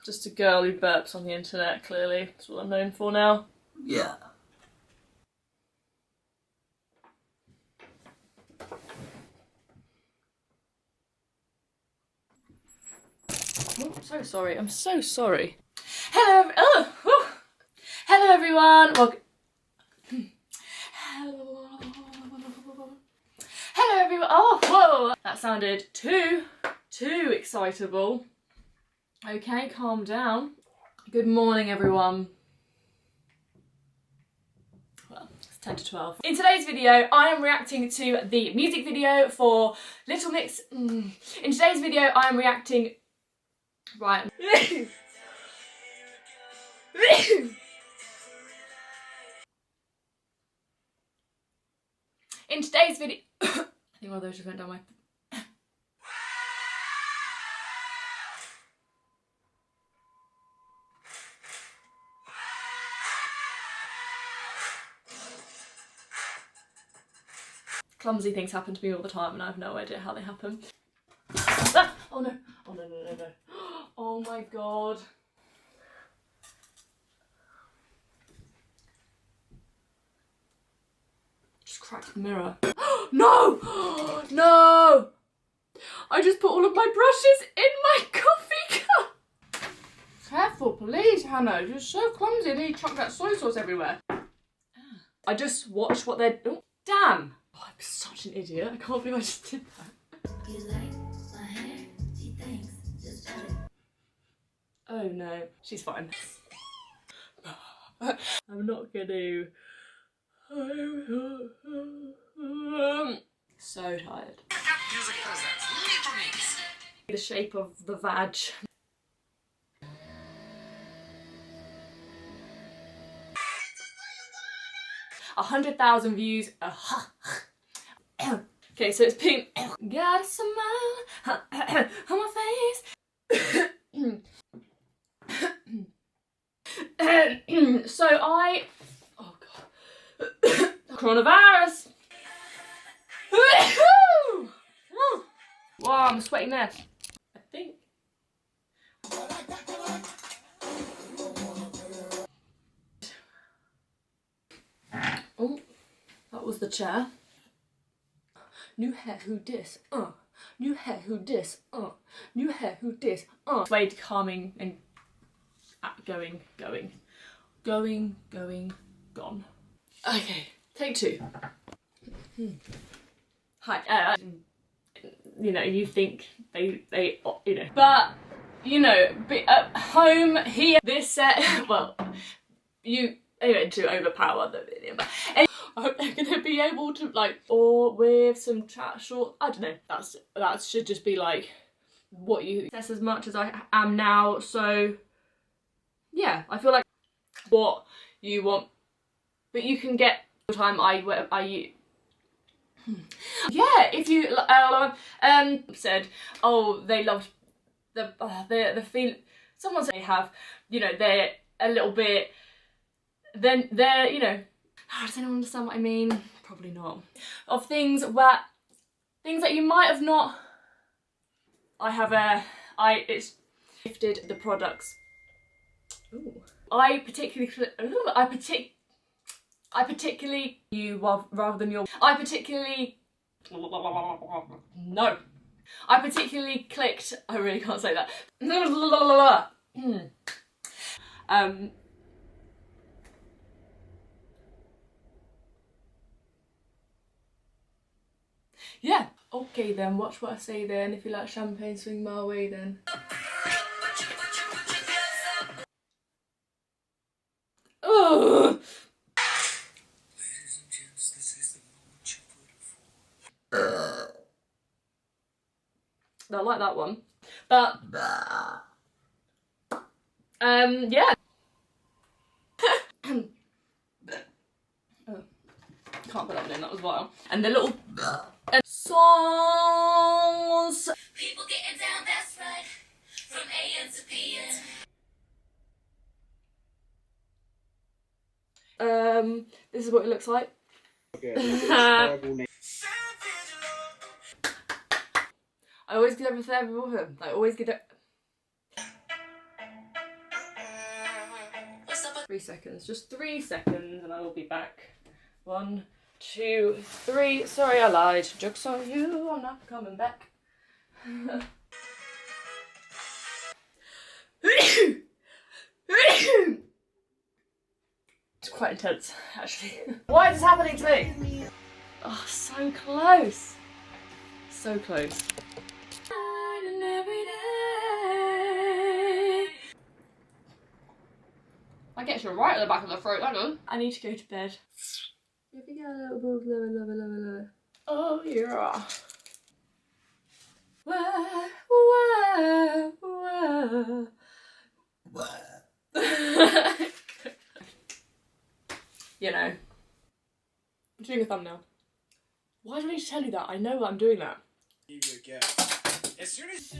Just a girl who burps on the internet, clearly. That's what I'm known for now. Yeah. Oh, I'm so sorry. I'm so sorry. Hello, hello everyone. Welcome. Hello everyone. Oh, whoa. That sounded too excitable. Okay, calm down. Good morning, everyone. Well, it's 10 to 12. In today's video, I am reacting to the music video for Little Mix. In today's video, I am reacting. Right. In today's video, I think one of those just went down my. Clumsy things happen to me all the time and I have no idea how they happen. Ah! Oh no, oh no, no, no, no. Oh my god. Just cracked the mirror. No! No! I just put all of my brushes in my coffee cup! Careful, please, Hannah. You're so clumsy and you chuck that soy sauce everywhere. I just watched what they're. Oh, damn! Oh, I'm such an idiot. I can't believe I just did that. You like my hair? She thinks. Just shut it. Oh no, she's fine. I'm not gonna. So tired. The shape of the vag. 100,000 views. Okay, so it's been. Got a smile on my face. So I. Oh god. Coronavirus. Wow, I'm a sweaty mess. I think. Oh, that was the chair. New hair, who dis? New hair, who dis? New hair, who dis? Suede calming and going, gone. Okay, take two. Hi. You know, you think they, you know, but you know, at home here, this set, well, you. Anyway, to overpower the video, but anyway, I hope they're gonna be able to like, or with some chat short. I don't know. That should just be like what you assess as much as I am now. So yeah, I feel like what you want, but you can get the time yeah. If you said, oh, they loved the feel. Someone said they have, you know, they're a little bit. Then they're, you know, does anyone understand what I mean? Probably not. Of things that you might have not. It's gifted the products. Ooh. I particularly you rather than your. I particularly clicked. I really can't say that. Yeah. Okay then, watch what I say then. If you like champagne, swing my way then. Ugh. I like that one. But yeah. Can't put that one in, that was vile. And the little songs. People getting down, that's right. From AM to PM. This is what it looks like. I always get everything with him. I always get it. 3 seconds, just 3 seconds, and I will be back. 1, 2, 3. Sorry, I lied. Joke's on you, I'm not coming back. It's quite intense, actually. Why is this happening to me? Oh, so close. So close. That gets you right at the back of the throat, that does. I need to go to bed. If you get a little bit lower, lower, lower, lower. Oh, yeah. Wah, wah, wah. You know. I'm doing a thumbnail. Why do I need to tell you that? I know that I'm doing that. Give you a gap. As soon as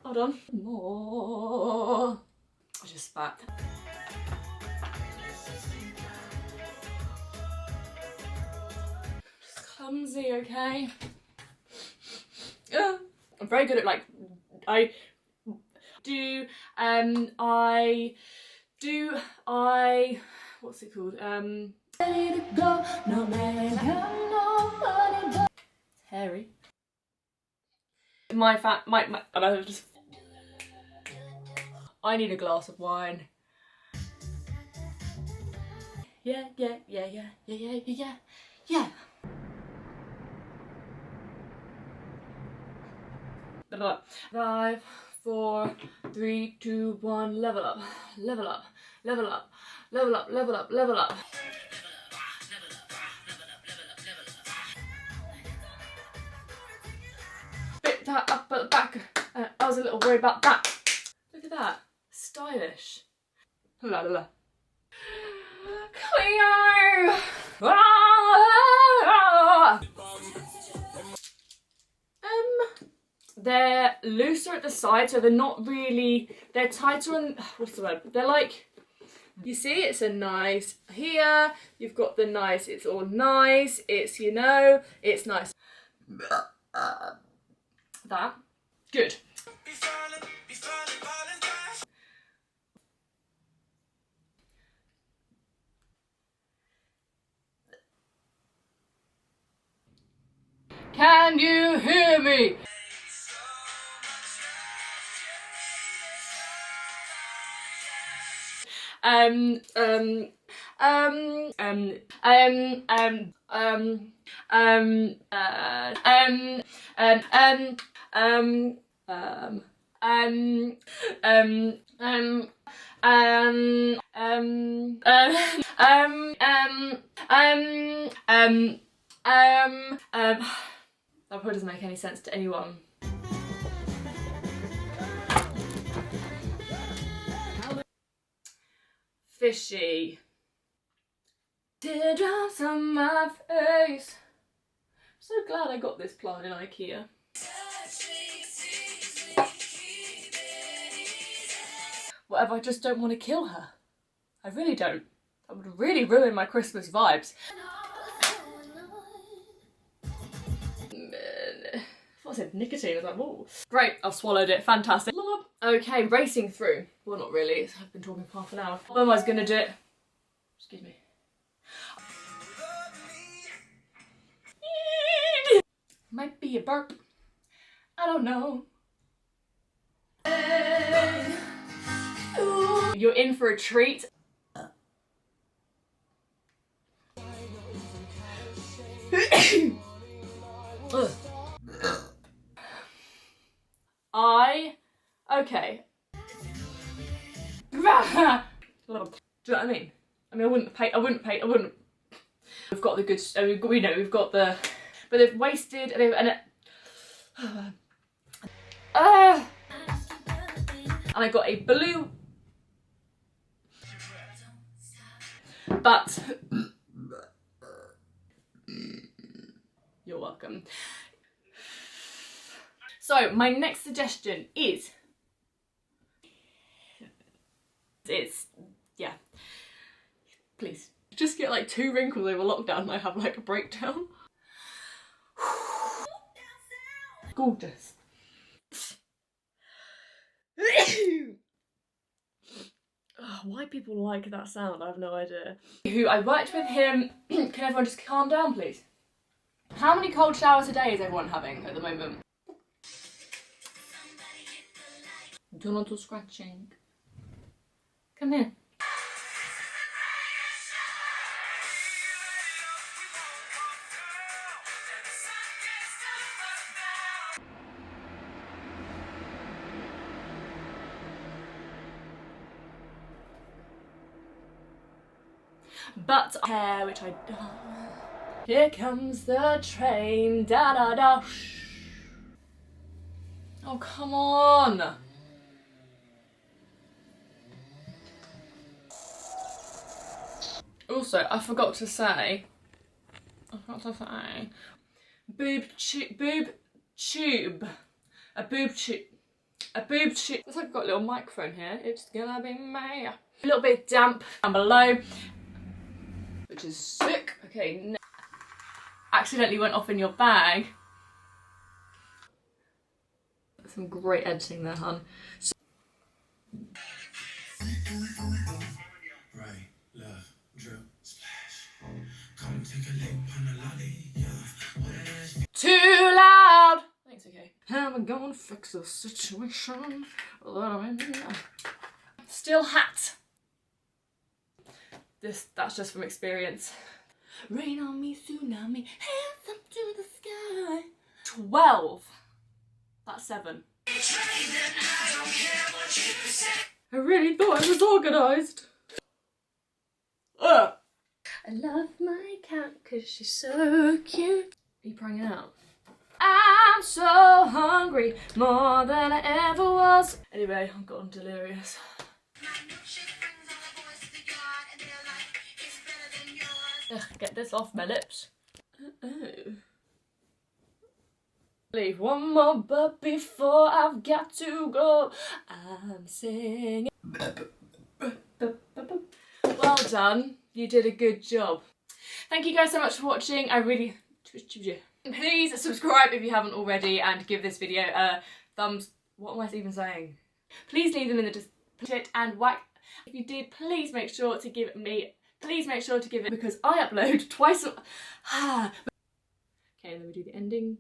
Hold on. More. I just spat. Just clumsy, okay? I'm very good at like what's it called? Ready to go, no man, it's hairy. I need a glass of wine. Yeah. Five, 4, 3, 2, 1, level up, level up, level up, level up, level up, level up. Bit that up at the back. I was a little worried about that. Look at that. Stylish. La la la. Cleo! They're looser at the side, so they're not really, they're tighter on, what's the word? They're like, you see, it's a nice, here, you've got the nice, it's all nice, it's, you know, it's nice. That, good. Can you hear me? That probably doesn't make any sense to anyone. Fishy. Teardrops on my face. I'm so glad I got this plant in IKEA. Whatever, I just don't want to kill her. I really don't. That would really ruin my Christmas vibes. I said nicotine, I was like, whoa. Great, I've swallowed it, fantastic. Okay, racing through. Well, not really, I've been talking for half an hour. When was I gonna do it? Excuse me. Might be a burp. I don't know. You're in for a treat. Okay. Do you know what I mean? I wouldn't. We've got the good, we've got the, but they've wasted, and I got a blue, but, you're welcome. So my next suggestion is, yeah, please. Just get like 2 wrinkles over lockdown and I have like a breakdown. Gorgeous. people like that sound, I have no idea. Who I worked with him. Can everyone just calm down, please? How many cold showers a day is everyone having at the moment? Do not do scratching. Come here. But hair, which I don't. Here comes the train, da da da. Oh, come on. Also, I forgot to say. Boob tube. A boob tube. Looks like I've got a little microphone here. It's gonna be me. A little bit damp down below, which is sick. Okay, accidentally went off in your bag. Some great editing there, hun. Right, love, drip, splash. Come take a lick on the lolly, yeah. Too loud! I think it's okay. How am I gonna fix the situation that I'm in? Still hot. That's just from experience. Rain on me, tsunami, hands up to the sky. 12. That's 7. I really thought I was organised. Ugh. I love my cat because she's so cute. Are you praying it out? I'm so hungry, more than I ever was. Anyway, I've gotten delirious. Ugh, get this off my lips. Oh. Leave one more burp before I've got to go. I'm singing. Well done. You did a good job. Thank you guys so much for watching. I really... Please subscribe if you haven't already and give this video a thumbs... What am I even saying? Please leave them in the description and whack. If you did, please make sure to give me... Please make sure to give it because I upload twice a... Okay, and then we do the ending.